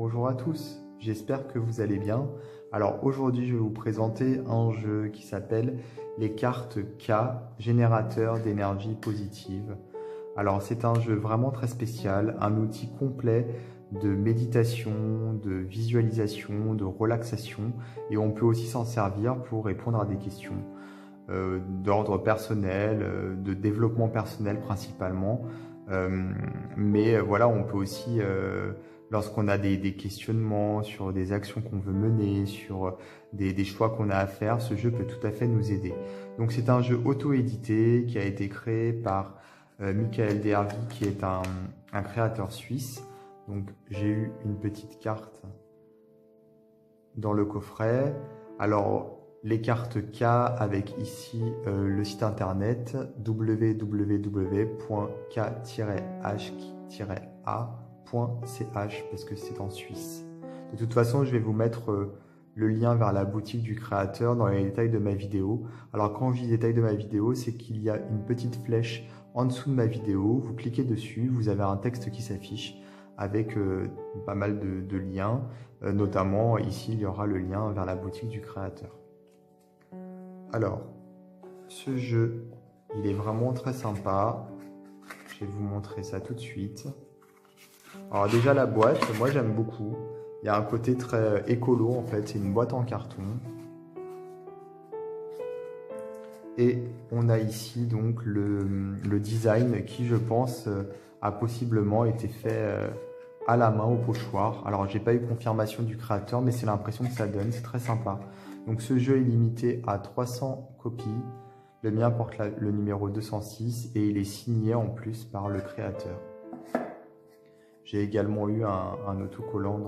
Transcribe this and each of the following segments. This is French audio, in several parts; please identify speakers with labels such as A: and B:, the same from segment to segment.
A: Bonjour à tous, j'espère que vous allez bien. Alors aujourd'hui, je vais vous présenter un jeu qui s'appelle les cartes K, générateurs d'énergie positive. Alors c'est un jeu vraiment très spécial, un outil complet de méditation, de visualisation, de relaxation, et on peut aussi s'en servir pour répondre à des questions d'ordre personnel, de développement personnel principalement. Mais voilà, on peut aussi, lorsqu'on a des questionnements sur des actions qu'on veut mener, sur des choix qu'on a à faire, ce jeu peut tout à fait nous aider. Donc c'est un jeu auto-édité qui a été créé par Michael Dervy, qui est un créateur suisse. Donc j'ai eu une petite carte dans le coffret. Alors les cartes K avec ici le site internet www.k-h-a.ch parce que c'est en Suisse. De toute façon, je vais vous mettre le lien vers la boutique du créateur dans les détails de ma vidéo. Alors quand je dis détails de ma vidéo, c'est qu'il y a une petite flèche en dessous de ma vidéo. Vous cliquez dessus, vous avez un texte qui s'affiche avec pas mal de liens. Notamment ici, il y aura le lien vers la boutique du créateur. Alors, ce jeu, il est vraiment très sympa. Je vais vous montrer ça tout de suite. Alors déjà la boîte, moi j'aime beaucoup. Il y a un côté très écolo en fait, c'est une boîte en carton. Et on a ici donc le design qui, je pense, a possiblement été fait à la main au pochoir. Alors j'ai pas eu confirmation du créateur, mais c'est l'impression que ça donne, c'est très sympa. Donc ce jeu est limité à 300 copies. Le mien porte le numéro 206 et il est signé en plus par le créateur. J'ai également eu un autocollant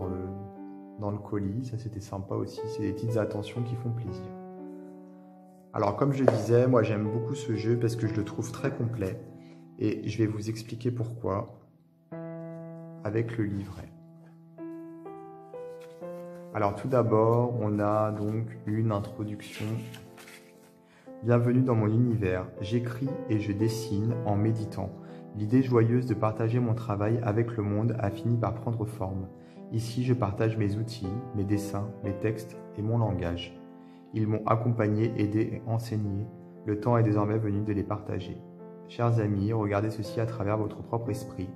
A: dans le colis, ça c'était sympa aussi, c'est des petites attentions qui font plaisir. Alors comme je disais, moi j'aime beaucoup ce jeu parce que je le trouve très complet et je vais vous expliquer pourquoi avec le livret. Alors tout d'abord, on a donc une introduction. Bienvenue dans mon univers. J'écris et je dessine en méditant. L'idée joyeuse de partager mon travail avec le monde a fini par prendre forme. Ici, je partage mes outils, mes dessins, mes textes et mon langage. Ils m'ont accompagné, aidé et enseigné. Le temps est désormais venu de les partager. Chers amis, regardez ceci à travers votre propre esprit.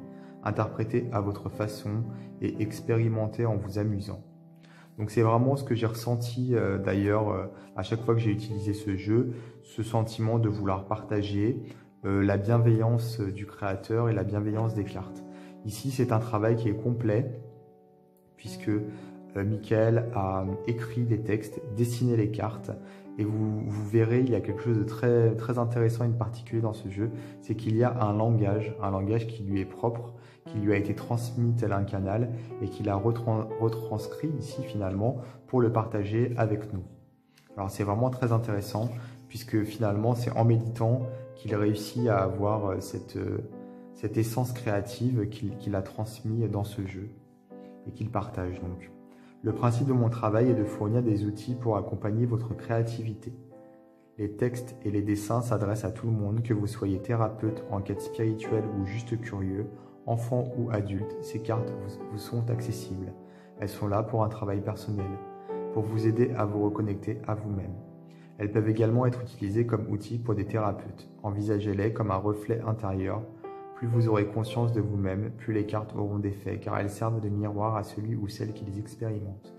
A: Interprétez à votre façon et expérimentez en vous amusant. Donc c'est vraiment ce que j'ai ressenti d'ailleurs à chaque fois que j'ai utilisé ce jeu, ce sentiment de vouloir partager, la bienveillance du créateur et la bienveillance des cartes. Ici c'est un travail qui est complet puisque Michael a écrit les textes, dessiné les cartes et vous verrez il y a quelque chose de très, très intéressant et de particulier dans ce jeu, c'est qu'il y a un langage qui lui est propre, qui lui a été transmis tel un canal et qu'il a retranscrit ici finalement pour le partager avec nous. Alors c'est vraiment très intéressant puisque finalement c'est en méditant qu'il réussit à avoir cette essence créative qu'il a transmis dans ce jeu et qu'il partage donc. Le principe de mon travail est de fournir des outils pour accompagner votre créativité. Les textes et les dessins s'adressent à tout le monde, que vous soyez thérapeute, en quête spirituelle ou juste curieux, enfant ou adulte, ces cartes vous sont accessibles. Elles sont là pour un travail personnel, pour vous aider à vous reconnecter à vous-même. Elles peuvent également être utilisées comme outils pour des thérapeutes. Envisagez-les comme un reflet intérieur. Plus vous aurez conscience de vous-même, plus les cartes auront d'effet, car elles servent de miroir à celui ou celle qui les expérimente.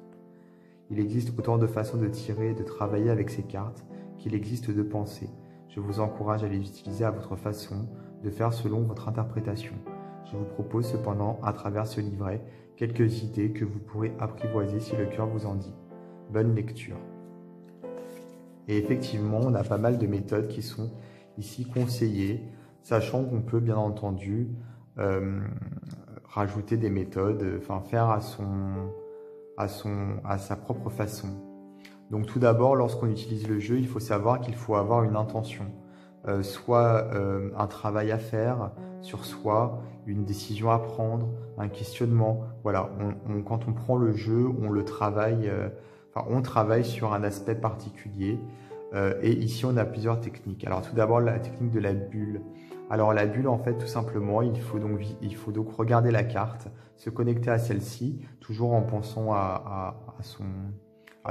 A: Il existe autant de façons de tirer et de travailler avec ces cartes qu'il existe de penser. Je vous encourage à les utiliser à votre façon, de faire selon votre interprétation. Je vous propose cependant, à travers ce livret, quelques idées que vous pourrez apprivoiser si le cœur vous en dit. Bonne lecture. Et effectivement, on a pas mal de méthodes qui sont ici conseillées, sachant qu'on peut bien entendu rajouter des méthodes, faire à sa propre façon. Donc tout d'abord, lorsqu'on utilise le jeu, il faut savoir qu'il faut avoir une intention, soit un travail à faire sur soi, une décision à prendre, un questionnement. Voilà, quand on prend le jeu, on le travaille, on travaille sur un aspect particulier. Et ici, on a plusieurs techniques. Alors tout d'abord, la technique de la bulle. Alors la bulle, en fait, tout simplement, il faut donc regarder la carte, se connecter à celle-ci, toujours en pensant à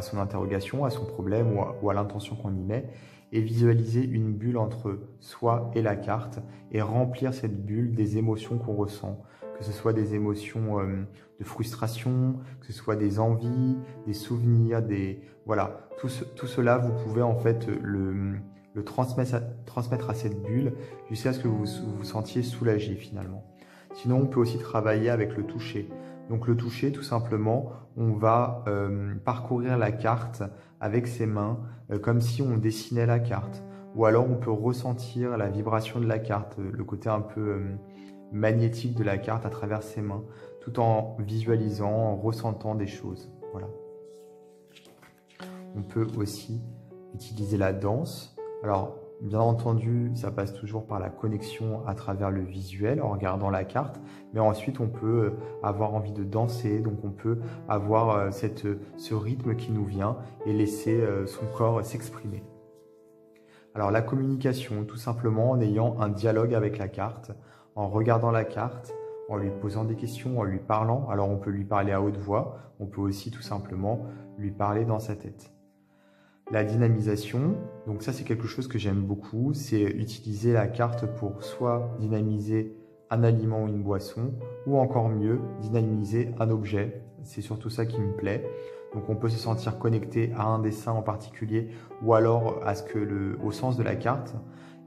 A: son interrogation, à son problème ou à l'intention qu'on y met, et visualiser une bulle entre soi et la carte, et remplir cette bulle des émotions qu'on ressent, que ce soit des émotions de frustration, que ce soit des envies, des souvenirs, voilà, tout cela, vous pouvez en fait le transmettre à cette bulle jusqu'à ce que vous vous sentiez soulagé finalement. Sinon, on peut aussi travailler avec le toucher. Donc le toucher, tout simplement, on va parcourir la carte avec ses mains comme si on dessinait la carte. Ou alors on peut ressentir la vibration de la carte, le côté un peu magnétique de la carte à travers ses mains, tout en visualisant, en ressentant des choses. Voilà. On peut aussi utiliser la danse. Alors, bien entendu, ça passe toujours par la connexion à travers le visuel en regardant la carte, mais ensuite on peut avoir envie de danser, donc on peut avoir ce rythme qui nous vient et laisser son corps s'exprimer. Alors la communication, tout simplement en ayant un dialogue avec la carte, en regardant la carte, en lui posant des questions, en lui parlant. Alors on peut lui parler à haute voix, on peut aussi tout simplement lui parler dans sa tête. La dynamisation, donc ça c'est quelque chose que j'aime beaucoup, c'est utiliser la carte pour soit dynamiser un aliment ou une boisson, ou encore mieux, dynamiser un objet. C'est surtout ça qui me plaît. Donc on peut se sentir connecté à un dessin en particulier, ou alors au sens de la carte,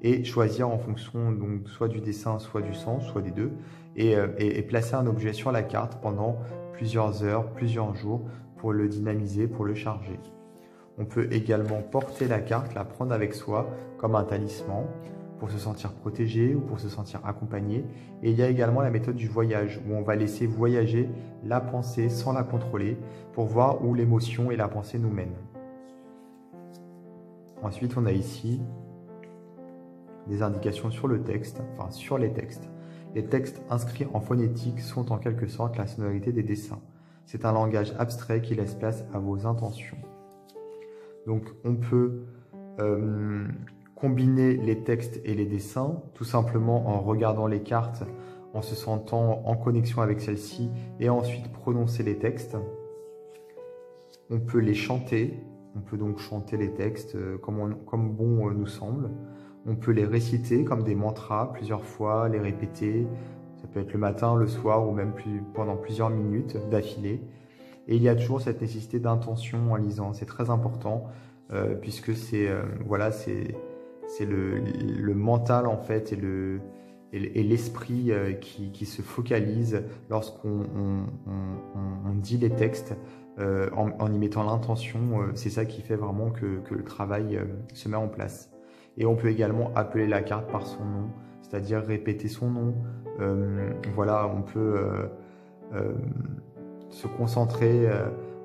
A: et choisir en fonction donc soit du dessin, soit du sens, soit des deux, et placer un objet sur la carte pendant plusieurs heures, plusieurs jours, pour le dynamiser, pour le charger. On peut également porter la carte, la prendre avec soi comme un talisman pour se sentir protégé ou pour se sentir accompagné. Et il y a également la méthode du voyage où on va laisser voyager la pensée sans la contrôler pour voir où l'émotion et la pensée nous mènent. Ensuite, on a ici des indications sur le texte, enfin sur les textes. Les textes inscrits en phonétique sont en quelque sorte la sonorité des dessins. C'est un langage abstrait qui laisse place à vos intentions. Donc on peut combiner les textes et les dessins, tout simplement en regardant les cartes, en se sentant en connexion avec celles-ci, et ensuite prononcer les textes. On peut les chanter, on peut donc chanter les textes comme bon nous semble. On peut les réciter comme des mantras plusieurs fois, les répéter. Ça peut être le matin, le soir ou même pendant plusieurs minutes d'affilée. Et il y a toujours cette nécessité d'intention en lisant. C'est très important puisque c'est le mental en fait et l'esprit qui se focalise lorsqu'on dit les textes en y mettant l'intention. C'est ça qui fait vraiment que le travail se met en place. Et on peut également appeler la carte par son nom, c'est-à-dire répéter son nom. Voilà, on peut se concentrer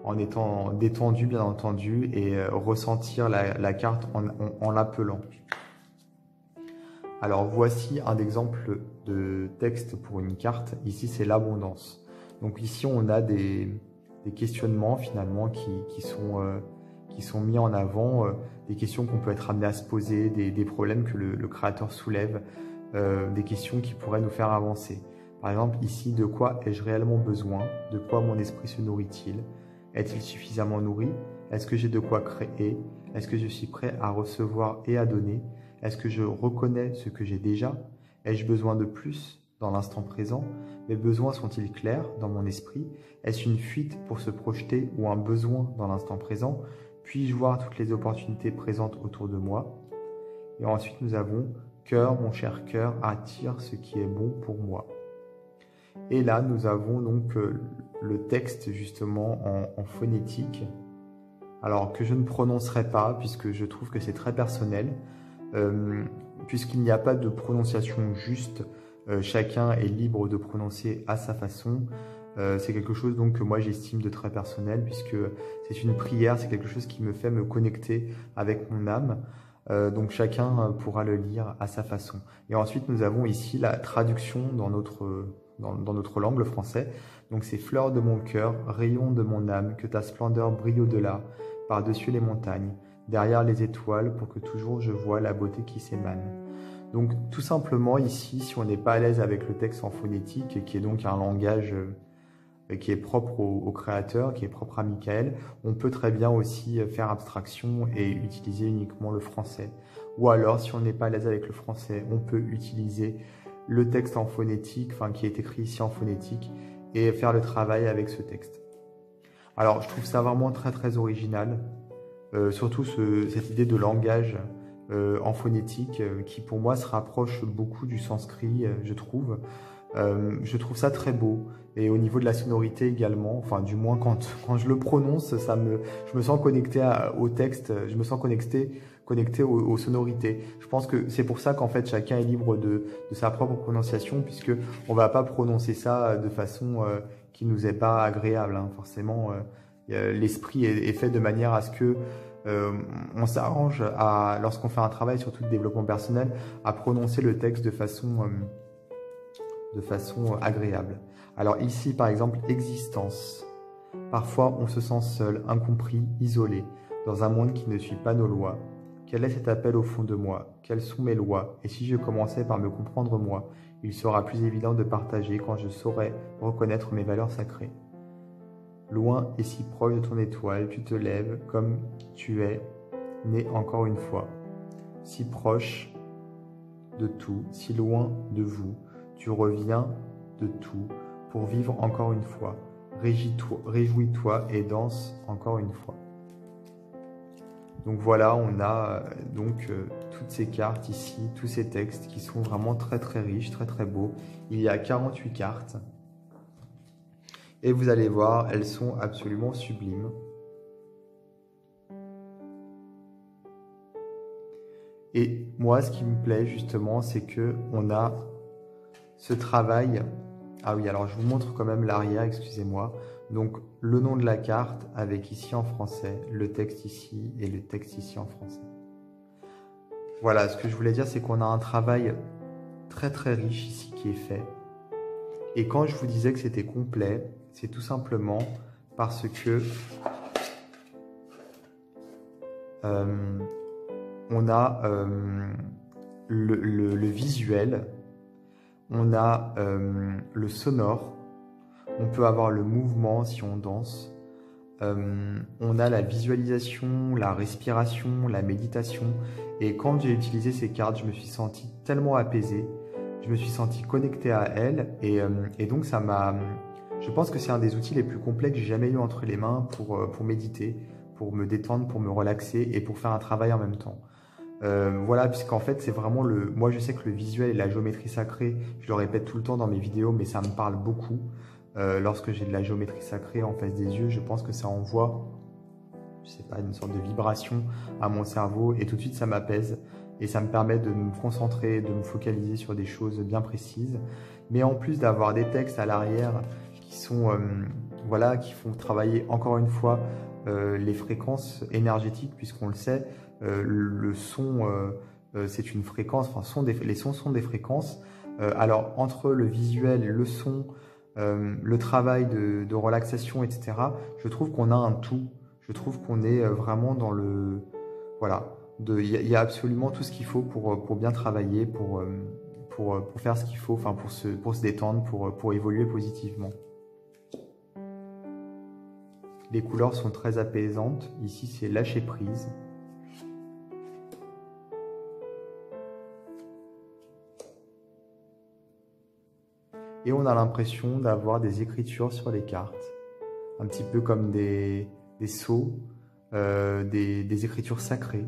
A: en étant détendu, bien entendu, et ressentir la carte en l'appelant. Alors, voici un exemple de texte pour une carte. Ici, c'est l'abondance. Donc ici, on a des questionnements, finalement, qui sont mis en avant, des questions qu'on peut être amené à se poser, des problèmes que le créateur soulève, des questions qui pourraient nous faire avancer. Par exemple, ici, de quoi ai-je réellement besoin? De quoi mon esprit se nourrit-il? Est-il suffisamment nourri? Est-ce que j'ai de quoi créer? Est-ce que je suis prêt à recevoir et à donner? Est-ce que je reconnais ce que j'ai déjà? Ai-je besoin de plus dans l'instant présent? Mes besoins sont-ils clairs dans mon esprit? Est-ce une fuite pour se projeter ou un besoin dans l'instant présent? Puis-je voir toutes les opportunités présentes autour de moi? Et ensuite, nous avons « Cœur, mon cher cœur, attire ce qui est bon pour moi ». Et là, nous avons donc le texte justement en phonétique, alors que je ne prononcerai pas puisque je trouve que c'est très personnel, puisqu'il n'y a pas de prononciation juste, chacun est libre de prononcer à sa façon. C'est quelque chose donc que moi j'estime de très personnel puisque c'est une prière, c'est quelque chose qui me fait me connecter avec mon âme. Donc chacun pourra le lire à sa façon. Et ensuite nous avons ici la traduction dans notre langue, le français. Donc c'est « Fleur de mon cœur, rayon de mon âme, que ta splendeur brille au-delà, par-dessus les montagnes. derrière les étoiles pour que toujours je vois la beauté qui s'émane. Donc tout simplement ici, si on n'est pas à l'aise avec le texte en phonétique, qui est donc un langage qui est propre au créateur, qui est propre à Michael, on peut très bien aussi faire abstraction et utiliser uniquement le français. Ou alors, si on n'est pas à l'aise avec le français, on peut utiliser le texte en phonétique, enfin qui est écrit ici en phonétique, et faire le travail avec ce texte. Alors, je trouve ça vraiment très très original, surtout cette idée de langage en phonétique qui pour moi se rapproche beaucoup du sanskrit, je trouve. Je trouve ça très beau et au niveau de la sonorité également, enfin du moins quand je le prononce, je me sens connecté au texte, je me sens connecté aux sonorités. Je pense que c'est pour ça qu'en fait chacun est libre de sa propre prononciation puisque on va pas prononcer ça de façon qui nous est pas agréable, hein. Forcément, l'esprit est fait de manière à ce que on s'arrange lorsqu'on fait un travail, surtout de développement personnel, à prononcer le texte de façon agréable. Alors ici, par exemple, existence. Parfois, on se sent seul, incompris, isolé, dans un monde qui ne suit pas nos lois. Quel est cet appel au fond de moi? Quelles sont mes lois? Et si je commençais par me comprendre moi, il sera plus évident de partager quand je saurai reconnaître mes valeurs sacrées. Loin et si proche de ton étoile, tu te lèves comme tu es, né encore une fois. Si proche de tout, si loin de vous, tu reviens de tout pour vivre encore une fois. Réjouis-toi et danse encore une fois. Donc voilà, on a toutes ces cartes ici, tous ces textes qui sont vraiment très très riches, très très beaux. Il y a 48 cartes. Et vous allez voir, elles sont absolument sublimes. Et moi, ce qui me plaît justement, c'est que on a ce travail. Ah oui, alors je vous montre quand même l'arrière, excusez-moi. Donc le nom de la carte avec ici en français, le texte ici et le texte ici en français. Voilà, ce que je voulais dire, c'est qu'on a un travail très très riche ici qui est fait. Et quand je vous disais que c'était complet, c'est tout simplement parce que on a le visuel, on a le sonore, on peut avoir le mouvement si on danse, on a la visualisation, la respiration, la méditation. Et quand j'ai utilisé ces cartes, je me suis senti tellement apaisé, je me suis senti connecté à elles et donc ça m'a... Je pense que c'est un des outils les plus complets que j'ai jamais eu entre les mains pour méditer, pour me détendre, pour me relaxer et pour faire un travail en même temps. Voilà, puisqu'en fait, c'est vraiment le... Moi, je sais que le visuel et la géométrie sacrée, je le répète tout le temps dans mes vidéos, mais ça me parle beaucoup. Lorsque j'ai de la géométrie sacrée en face des yeux, je pense que ça envoie, je sais pas, une sorte de vibration à mon cerveau et tout de suite, ça m'apaise et ça me permet de me concentrer, de me focaliser sur des choses bien précises. Mais en plus d'avoir des textes à l'arrière qui sont, voilà, qui font travailler encore une fois les fréquences énergétiques, puisqu'on le sait, le son, c'est une fréquence, enfin, les sons sont des fréquences. Alors, entre le visuel, le son, le travail de relaxation, etc., je trouve qu'on a un tout. Je trouve qu'on est vraiment dans le... Voilà, il y a absolument tout ce qu'il faut pour bien travailler, pour faire ce qu'il faut, enfin, pour se détendre, pour évoluer positivement. Les couleurs sont très apaisantes. Ici, c'est lâcher prise. Et on a l'impression d'avoir des écritures sur les cartes, un petit peu comme des sceaux, des écritures sacrées.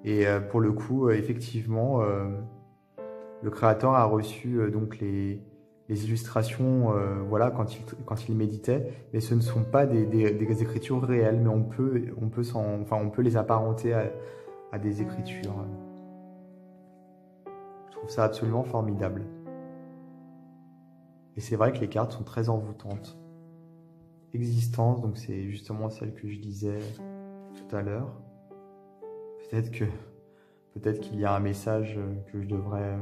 A: Et pour le coup, effectivement, le créateur a reçu donc les illustrations, voilà, quand il méditait, mais ce ne sont pas des écritures réelles, mais on peut les apparenter à des écritures. Je trouve ça absolument formidable. Et c'est vrai que les cartes sont très envoûtantes. Existence, donc c'est justement celle que je disais tout à l'heure. Peut-être qu'il y a un message que je devrais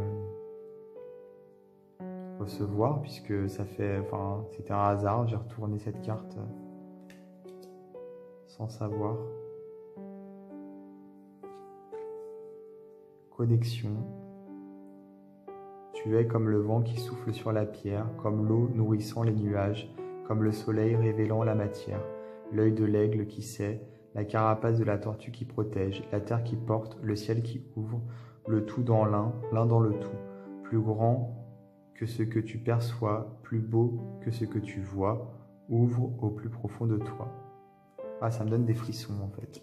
A: recevoir, puisque ça fait, enfin, c'était un hasard, j'ai retourné cette carte sans savoir. connexion. Tu es comme le vent qui souffle sur la pierre, comme l'eau nourrissant les nuages, comme le soleil révélant la matière, l'œil de l'aigle qui sait, la carapace de la tortue qui protège, la terre qui porte, le ciel qui ouvre, le tout dans l'un, l'un dans le tout, plus grand que ce que tu perçois, plus beau que ce que tu vois, ouvre au plus profond de toi. Ah, ça me donne des frissons en fait.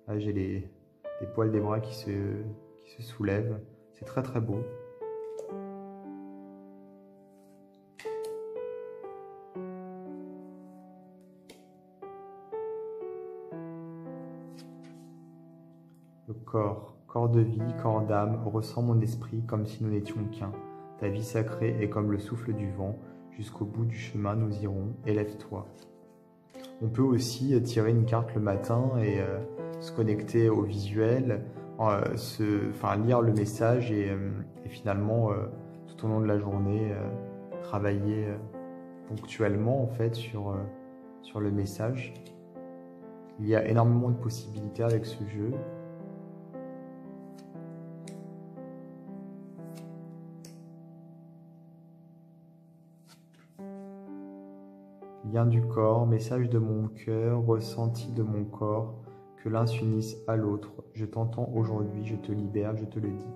A: Là, j'ai les poils des bras qui se soulèvent. C'est très très beau. Le corps de vie, corps d'âme, ressent mon esprit comme si nous n'étions qu'un. Ta vie sacrée est comme le souffle du vent. Jusqu'au bout du chemin, nous irons. Élève-toi. On peut aussi tirer une carte le matin et se connecter au visuel, lire le message et finalement, tout au long de la journée, travailler ponctuellement en fait sur le message. Il y a énormément de possibilités avec ce jeu. Lien du corps, message de mon cœur, ressenti de mon corps, que l'un s'unisse à l'autre. Je t'entends aujourd'hui, je te libère, je te le dis.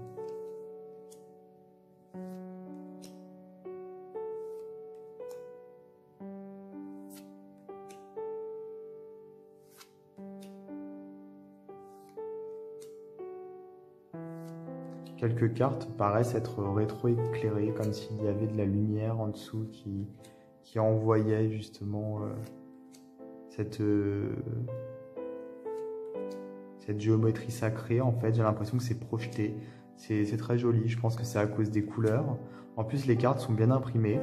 A: Quelques cartes paraissent être rétro-éclairées, comme s'il y avait de la lumière en dessous qui envoyait justement cette géométrie sacrée. En fait, j'ai l'impression que c'est projeté. C'est très joli, je pense que c'est à cause des couleurs. En plus, les cartes sont bien imprimées.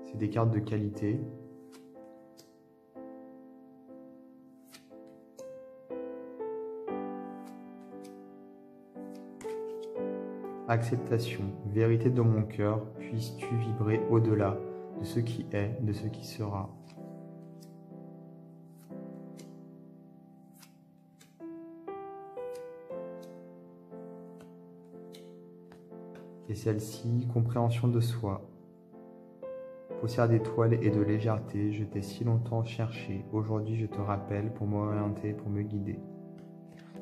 A: C'est des cartes de qualité. Acceptation, vérité de mon cœur, puisses-tu vibrer au-delà de ce qui est, de ce qui sera. Et celle-ci, compréhension de soi. Poussière d'étoiles et de légèreté, je t'ai si longtemps cherché. Aujourd'hui, je te rappelle pour m'orienter, pour me guider.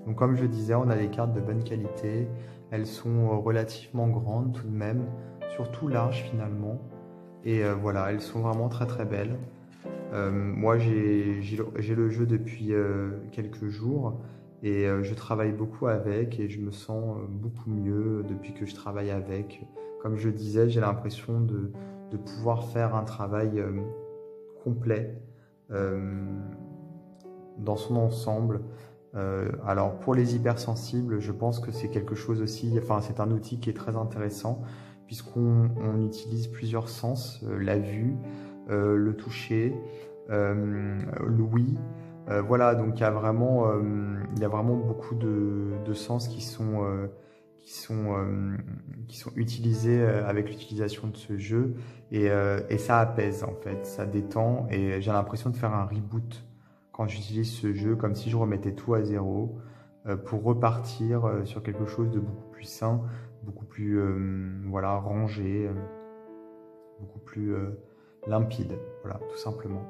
A: Donc comme je disais, on a des cartes de bonne qualité. Elles sont relativement grandes tout de même, surtout larges finalement. Et voilà, elles sont vraiment très très belles. Moi, j'ai le jeu depuis quelques jours et je travaille beaucoup avec et je me sens beaucoup mieux depuis que je travaille avec. Comme je disais, j'ai l'impression de pouvoir faire un travail complet dans son ensemble. Alors pour les hypersensibles, je pense que c'est quelque chose aussi, enfin c'est un outil qui est très intéressant puisqu'on utilise plusieurs sens, la vue, le toucher, l'ouïe. Voilà, donc il y a vraiment beaucoup de sens qui sont utilisés avec l'utilisation de ce jeu et ça apaise en fait, ça détend et j'ai l'impression de faire un reboot quand j'utilise ce jeu, comme si je remettais tout à zéro pour repartir sur quelque chose de beaucoup plus sain, beaucoup plus voilà, rangé, beaucoup plus limpide, voilà, tout simplement.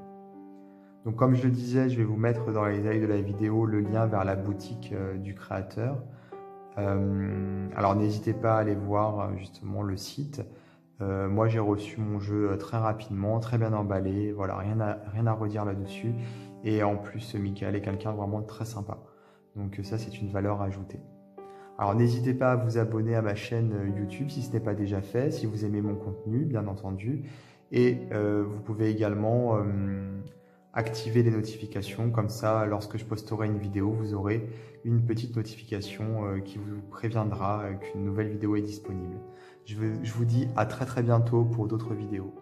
A: Donc comme je le disais, je vais vous mettre dans les détails de la vidéo le lien vers la boutique du créateur. Alors n'hésitez pas à aller voir justement le site. Moi j'ai reçu mon jeu très rapidement, très bien emballé, voilà, rien à redire là-dessus. Et en plus, Michael est quelqu'un vraiment très sympa. Donc ça, c'est une valeur ajoutée. Alors n'hésitez pas à vous abonner à ma chaîne YouTube si ce n'est pas déjà fait, si vous aimez mon contenu, bien entendu. Et vous pouvez également activer les notifications. Comme ça, lorsque je posterai une vidéo, vous aurez une petite notification qui vous préviendra qu'une nouvelle vidéo est disponible. Je vous dis à très très bientôt pour d'autres vidéos.